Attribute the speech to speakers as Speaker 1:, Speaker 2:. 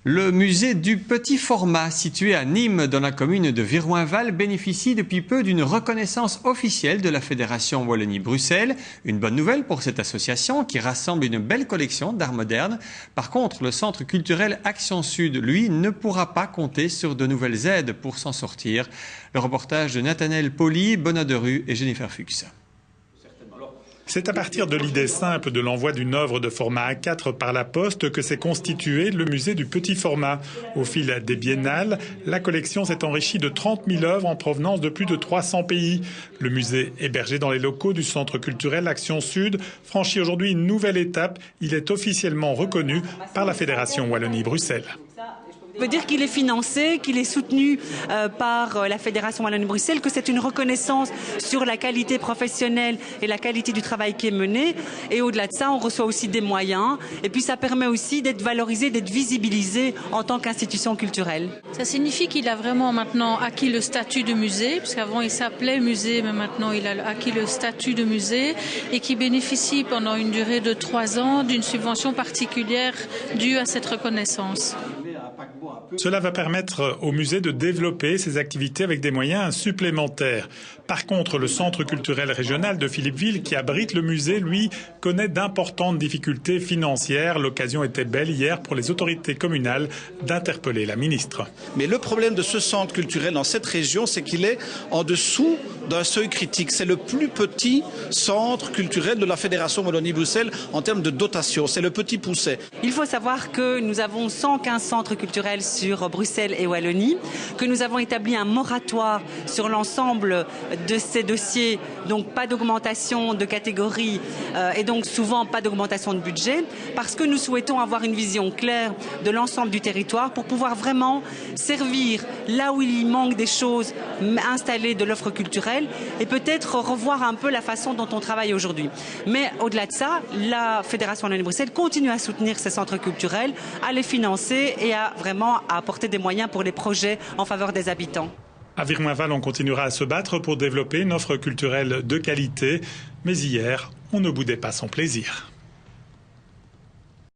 Speaker 1: Le musée du petit format, situé à Nîmes, dans la commune de Viroinval, bénéficie depuis peu d'une reconnaissance officielle de la Fédération Wallonie-Bruxelles. Une bonne nouvelle pour cette association qui rassemble une belle collection d'art moderne. Par contre, le centre culturel Action Sud, lui, ne pourra pas compter sur de nouvelles aides pour s'en sortir. Le reportage de Nathanaël Poli, Benoît Derue et Jennifer Fuchs.
Speaker 2: C'est à partir de l'idée simple de l'envoi d'une œuvre de format A4 par la poste que s'est constitué le musée du petit format. Au fil des biennales, la collection s'est enrichie de 30 000 œuvres en provenance de plus de 300 pays. Le musée, hébergé dans les locaux du centre culturel Action Sud, franchit aujourd'hui une nouvelle étape. Il est officiellement reconnu par la Fédération Wallonie-Bruxelles.
Speaker 3: Ça veut dire qu'il est financé, qu'il est soutenu par la Fédération Wallonie-Bruxelles, que c'est une reconnaissance sur la qualité professionnelle et la qualité du travail qui est mené. Et au-delà de ça, on reçoit aussi des moyens. Et puis ça permet aussi d'être valorisé, d'être visibilisé en tant qu'institution culturelle.
Speaker 4: Ça signifie qu'il a vraiment maintenant acquis le statut de musée, puisqu'avant il s'appelait musée, mais maintenant il a acquis le statut de musée et qui bénéficie pendant une durée de 3 ans d'une subvention particulière due à cette reconnaissance.
Speaker 2: Cela va permettre au musée de développer ses activités avec des moyens supplémentaires. Par contre, le centre culturel régional de Philippeville, qui abrite le musée, lui, connaît d'importantes difficultés financières. L'occasion était belle hier pour les autorités communales d'interpeller la ministre.
Speaker 5: Mais le problème de ce centre culturel dans cette région, c'est qu'il est en dessous d'un seuil critique. C'est le plus petit centre culturel de la Fédération Wallonie-Bruxelles en termes de dotation. C'est le petit pousset.
Speaker 3: Il faut savoir que nous avons 115 centres culturels sur Bruxelles et Wallonie, que nous avons établi un moratoire sur l'ensemble de ces dossiers, donc pas d'augmentation de catégorie et donc souvent pas d'augmentation de budget, parce que nous souhaitons avoir une vision claire de l'ensemble du territoire pour pouvoir vraiment servir là où il manque des choses, installer de l'offre culturelle et peut-être revoir un peu la façon dont on travaille aujourd'hui. Mais au-delà de ça, la Fédération Wallonie-Bruxelles continue à soutenir ces centres culturels, à les financer et à vraiment apporter des moyens pour les projets en faveur des habitants.
Speaker 2: À Viroinval, on continuera à se battre pour développer une offre culturelle de qualité. Mais hier, on ne boudait pas son plaisir.